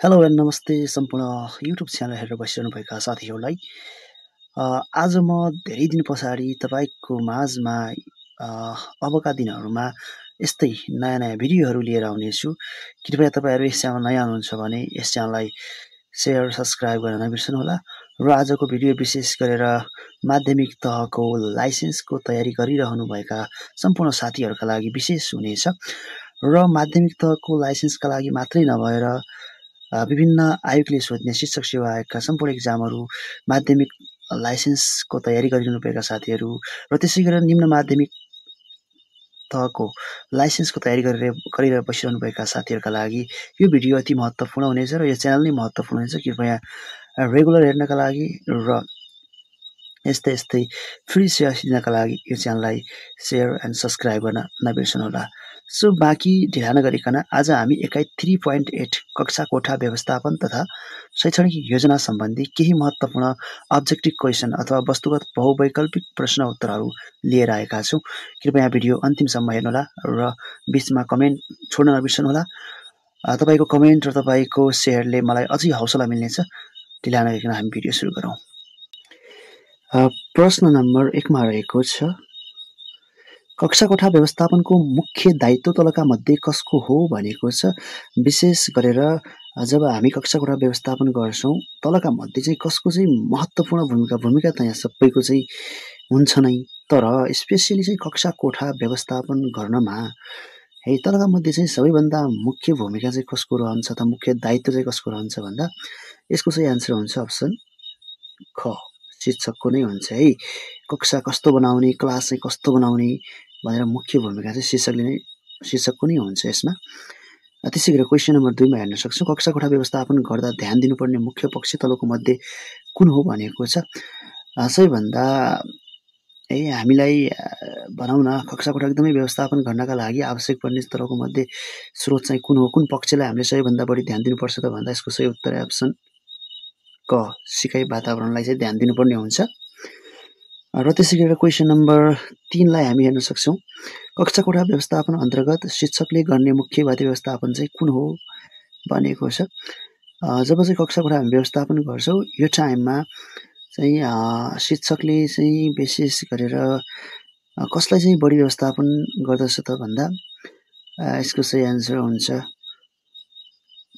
Hello and नमस्ते सम्पूर्ण YouTube channel हेरेर बसिरहनुभएका साथीहरूलाई। आज म धेरै दिन पछाडि तपाईँको माझमा अबका दिनहरूमा यस्तै नयाँ भिडियोहरू लिएर आउनेछु। कृपया तपाईँहरू यस च्यानलमा नयाँ हुनुहुन्छ भने यस च्यानललाई सेयर, सब्सक्राइब गर्न नबिर्सनुहोला। र आजको भिडियो विशेष गरेर माध्यमिक तहको लाइसेन्सको तयारी गरिरहनुभएका सम्पूर्ण साथीहरूका लागि विशेष हुनेछ। र माध्यमिक तहको लाइसेन्सका लागि मात्रै नभएर विभिन्न आयोगले सोध्ने शिक्षक सेवा आयोगका सम्पूर्ण इक्जामहरू, माध्यमिक लाइसेन्सको तयारी गरिरहनुभएका साथीहरू र त्यसै गरेर निम्न माध्यमिक तहको लाइसेन्सको तयारी गरेर बसिरहनुभएका साथीहरूका लागि यो भिडियो अति महत्त्वपूर्ण हुनेछ र यो च्यानल नै महत्त्वपूर्ण हुनेछ। कृपया रेगुलर हेर्नका लागि र यस्तै फ्री सेवा दिनका लागि यो च्यानललाई सेयर एन्ड सब्सक्राइब गर्न नबिर्सनुहोला। सो बाँकी ढिला नगरिकन आज हामी एकाइ 3.8 कक्षा कोठा व्यवस्थापन तथा शैक्षणिक योजना सम्बन्धी केही महत्त्वपूर्ण अब्जेक्टिभ क्वेसन अथवा वस्तुगत बहुवैकल्पिक प्रश्न उत्तरहरू लिएर आएका छौँ। कृपया भिडियो अन्तिमसम्म हेर्नुहोला र बिचमा कमेन्ट छोड्न नबिर्सनुहोला। तपाईँको कमेन्ट र तपाईँको सेयरले मलाई अझै हौसला मिल्नेछ। ढिला नगरिकन हामी भिडियो सुरु गरौँ। प्रश्न नम्बर 1 मा रहेको छ, कक्षा कोठा व्यवस्थापनको मुख्य दायित्व तलका मध्ये कसको हो भनेको छ। विशेष गरेर जब हामी कक्षा कोठा व्यवस्थापन गर्छौँ तलका मध्ये चाहिँ कसको चाहिँ महत्त्वपूर्ण भूमिका त यहाँ सबैको चाहिँ हुन्छ नै, तर स्पेसियली चाहिँ कक्षा कोठा व्यवस्थापन गर्नमा है तलका मध्ये चाहिँ सबैभन्दा मुख्य भूमिका चाहिँ कसको रहन्छ त मुख्य दायित्व चाहिँ कसको रहन्छ भन्दा यसको चाहिँ एन्सर हुन्छ अप्सन ख, शिक्षकको नै हुन्छ है। कक्षा कस्तो बनाउने, क्लास चाहिँ कस्तो बनाउने भनेर मुख्य भूमिका चाहिँ शिक्षकको नै हुन्छ यसमा। त्यसै गरेर क्वेसन नम्बर 2 मा हेर्न सक्छौँ, कक्षा कोठा व्यवस्थापन गर्दा ध्यान दिनुपर्ने मुख्य पक्ष तलको मध्ये कुन हो भनेको छ। सबैभन्दा हामीलाई भनौँ न कक्षा कोठा एकदमै व्यवस्थापन गर्नका लागि आवश्यक पर्ने तलको मध्ये स्रोत चाहिँ कुन हो, कुन पक्षलाई हामीले सबैभन्दा बढी ध्यान दिनुपर्छ त भन्दा यसको सही उत्तर अप्सन क, सिकाइ वातावरणलाई चाहिँ ध्यान दिनुपर्ने हुन्छ। र त्यसै गरेर क्वेसन नम्बर 3 लाई हामी हेर्न सक्छौँ, कक्षा कोठा व्यवस्थापन अन्तर्गत शिक्षकले गर्ने मुख्य बाध्य व्यवस्थापन चाहिँ कुन हो भनेको छ। जब चाहिँ कक्षा कोठा हामी व्यवस्थापन गर्छौँ यो टाइममा चाहिँ शिक्षकले चाहिँ विशेष गरेर कसलाई चाहिँ बढी व्यवस्थापन गर्दछ त भन्दा यसको सही एन्सर हुन्छ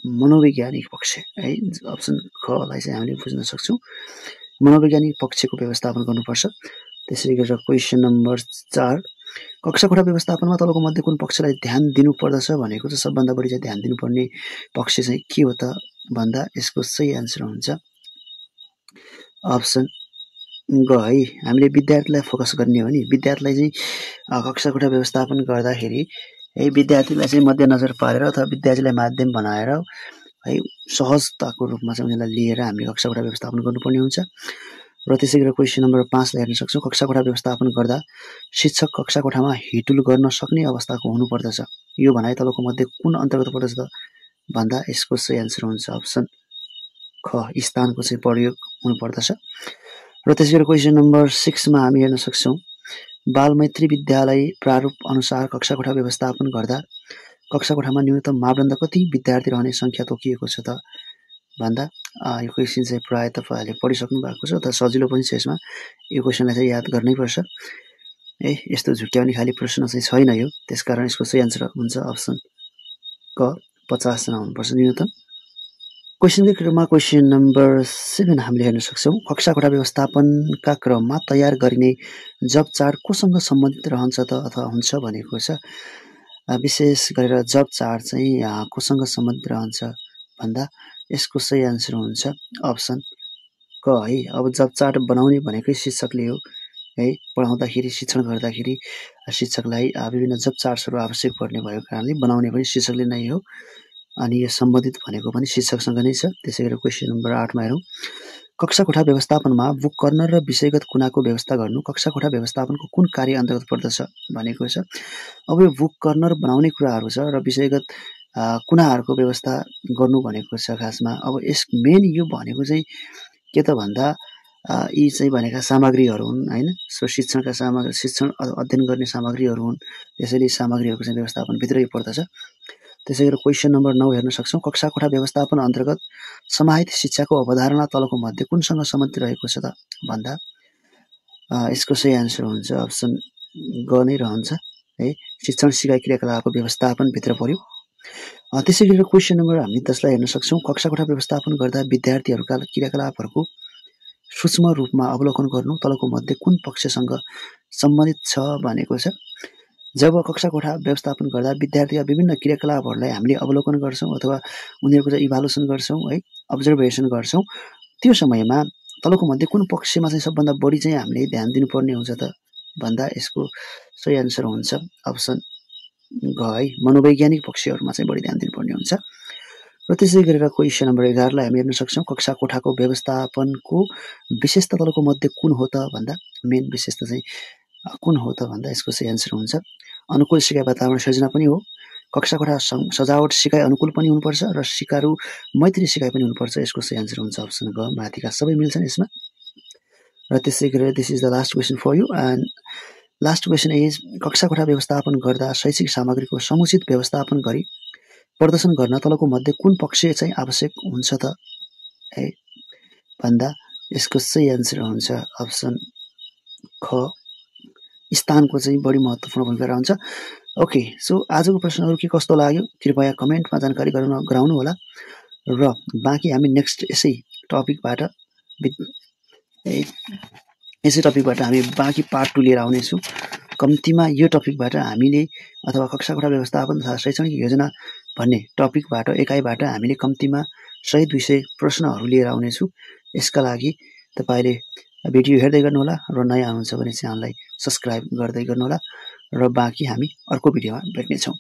मनोवैज्ञानिक पक्ष है। अप्सन खलाई चाहिँ हामीले बुझ्न सक्छौँ, मनोवैज्ञानिक पक्षको व्यवस्थापन गर्नुपर्छ। त्यसै गरेर क्वेसन नम्बर 4, कक्षा कोठा व्यवस्थापनमा तलको मध्ये कुन पक्षलाई ध्यान दिनुपर्दछ भनेको चाहिँ सबभन्दा बढी चाहिँ ध्यान दिनुपर्ने पक्ष चाहिँ के हो त भन्दा यसको सही एन्सर हुन्छ अप्सन ग है। हामीले विद्यार्थीलाई फोकस गर्ने हो नि, विद्यार्थीलाई चाहिँ कक्षा कोठा व्यवस्थापन गर्दाखेरि है विद्यार्थीलाई चाहिँ मध्यनजर पारेर अथवा विद्यार्थीलाई माध्यम बनाएर है सहजताको रूपमा चाहिँ उनीहरूलाई लिएर हामीले कक्षा कोठा व्यवस्थापन गर्नुपर्ने हुन्छ। र त्यसै गरेर क्वेसन नम्बर 5 लाई हेर्न सक्छौँ, कक्षा कोठा व्यवस्थापन गर्दा शिक्षक कक्षा कोठामा हिटुल गर्न सक्ने अवस्थाको हुनुपर्दछ, यो भनाइ तलको मध्ये कुन अन्तर्गत पर्दछ त भन्दा यसको सही एन्सर हुन्छ अप्सन ख, स्थानको चाहिँ प्रयोग हुनुपर्दछ। र त्यसै गरेर क्वेसन नम्बर 6 मा हामी हेर्न सक्छौँ, बालमैत्री विद्यालय प्रारूप अनुसार कक्षा कोठा व्यवस्थापन गर्दा कक्षा कोठामा न्यूनतम मापदण्ड कति विद्यार्थी रहने सङ्ख्या तोकिएको छ त भन्दा यो क्वेसन चाहिँ प्राय तपाईँहरूले पढिसक्नु भएको छ त सजिलो पनि छ। यसमा यो क्वेसनलाई चाहिँ याद गर्नै पर्छ है, यस्तो झुक्क्याउने खाली प्रश्न चाहिँ छैन यो, त्यसकारण यसको सही एन्सर हुन्छ अप्सन क, 50 जना हुनुपर्छ न्यूनतम। क्वेसनकै क्रममा क्वेसन नम्बर 7 हामीले हेर्न सक्छौँ, कक्षा कोठा व्यवस्थापनका क्रममा तयार गरिने जब चार्ट कोसँग सम्बन्धित रहन्छ त अथवा हुन्छ भनेको छ। विशेष गरेर जब चार्ट चाहिँ कोसँग सम्बन्धित रहन्छ भन्दा यसको सही एन्सर हुन्छ अप्सन क है। अब जब चार्ट बनाउने भनेकै शिक्षकले हो है, पढाउँदाखेरि शिक्षण गर्दाखेरि शिक्षकलाई विभिन्न जब चार्ट्सहरू आवश्यक पर्ने भएको कारणले बनाउने पनि शिक्षकले नै हो अनि यो सम्बन्धित भनेको पनि शिक्षकसँग नै छ। त्यसै गरेर क्वेसन नम्बर 8 मा हेरौँ, कक्षा कोठा व्यवस्थापनमा बुक कर्नर र विषयगत कुनाको व्यवस्था गर्नु कक्षा कोठा व्यवस्थापनको कुन कार्य अन्तर्गत पर्दछ भनेको छ। अब यो बुक कर्नर बनाउने कुराहरू छ र विषयगत कुनाहरूको व्यवस्था गर्नु भनेको छ खासमा। अब यस मेन यो भनेको चाहिँ के त भन्दा यी चाहिँ भनेका सामग्रीहरू हुन् हैन। सो शिक्षण अध्ययन गर्ने सामग्रीहरू हुन्, त्यसैले सामग्रीहरूको चाहिँ व्यवस्थापन भित्रै पर्दछ। त्यसै गरी क्वेसन नम्बर 9 हेर्न सक्छौं। कक्षा कोठा व्यवस्थापन अन्तर्गत समाहित शिक्षाको अवधारणा तलको मध्ये कुनसँग सम्बन्धित रहेको छ त भन्दा यसको सही आन्सर हुन्छ अप्सन ग नै रहन्छ है। शिक्षण सिकाइ क्रियाकलापको व्यवस्थापन भित्र पर्यो। त्यसै गरी क्वेसन नम्बर हामी 10 लाई हेर्न सक्छौं। कक्षा कोठा व्यवस्थापन गर्दा विद्यार्थीहरूका क्रियाकलापहरूको सूक्ष्म रूपमा अवलोकन गर्नु तलको मध्ये कुन पक्षसँग सम्बन्धित छ भनेको छ। जब कक्षा कोठा व्यवस्थापन गर्दा विद्यार्थीका विभिन्न क्रियाकलापहरूलाई हामीले अवलोकन गर्छौं अथवा उनीहरूको चाहिँ इभालुएसन गर्छौं है, अब्जर्भेसन गर्छौं, त्यो समयमा तलको मध्ये कुन पक्षमा चाहिँ सबभन्दा बढी चाहिँ हामीले ध्यान दिनुपर्ने हुन्छ त भन्दा यसको सही आन्सर हुन्छ अप्सन ग है। मनोवैज्ञानिक पक्षहरूमा चाहिँ बढी ध्यान दिनुपर्ने हुन्छ। र त्यसै गरेर क्वेसन नम्बर 11 लाई हामी हेर्न सक्छौं। कक्षा कोठाको व्यवस्थापनको विशेषता तलको मध्ये कुन हो त भन्दा मेन विशेषता चाहिँ कुन हो त भन्दा यसको सही आन्सर हुन्छ अनुकूल सिकाइ वातावरण सृजना पनि हो। कक्षा कोठा सजावट सिकाइ अनुकूल पनि हुनुपर्छ र सिकारु मैत्री सिकाइ पनि हुनुपर्छ। यसको सही आन्सर हुन्छ अप्सन ग, माथिका सबै मिल्छन् यसमा। र त्यसै गरेर this is the last question for you and last question is कक्षा कोठा व्यवस्थापन गर्दा शैक्षिक सामग्रीको समुचित व्यवस्थापन गरी प्रदर्शन गर्न तलको मध्ये कुन पक्ष चाहिँ आवश्यक हुन्छ त है भन्दा यसको सही आन्सर हुन्छ अप्सन ख, स्थानको चाहिँ बढी महत्त्वपूर्ण भूमिका रहन्छ। ओके, सो आजको प्रश्नहरू के कस्तो लाग्यो कृपया कमेन्टमा जानकारी गराउनु होला र बाँकी हामी नेक्स्ट यसै टपिकबाट हामी बाँकी पार्ट 2 लिएर आउनेछौँ। कम्तीमा यो टपिकबाट हामीले अथवा कक्षा कोठा व्यवस्थापन तथा शैक्षणिक योजना भन्ने टपिकबाट एकाइबाट हामीले कम्तीमा 100-200 प्रश्नहरू लिएर आउनेछु। यसका लागि तपाईले भिडियो हेर्दै गर्नुहोला र नयाँ हुनुहुन्छ भने च्यानललाई सब्स्क्राइब गर्दै गर्नुहोला र बाँकी हामी अर्को भिडियोमा भेट्नेछौँ।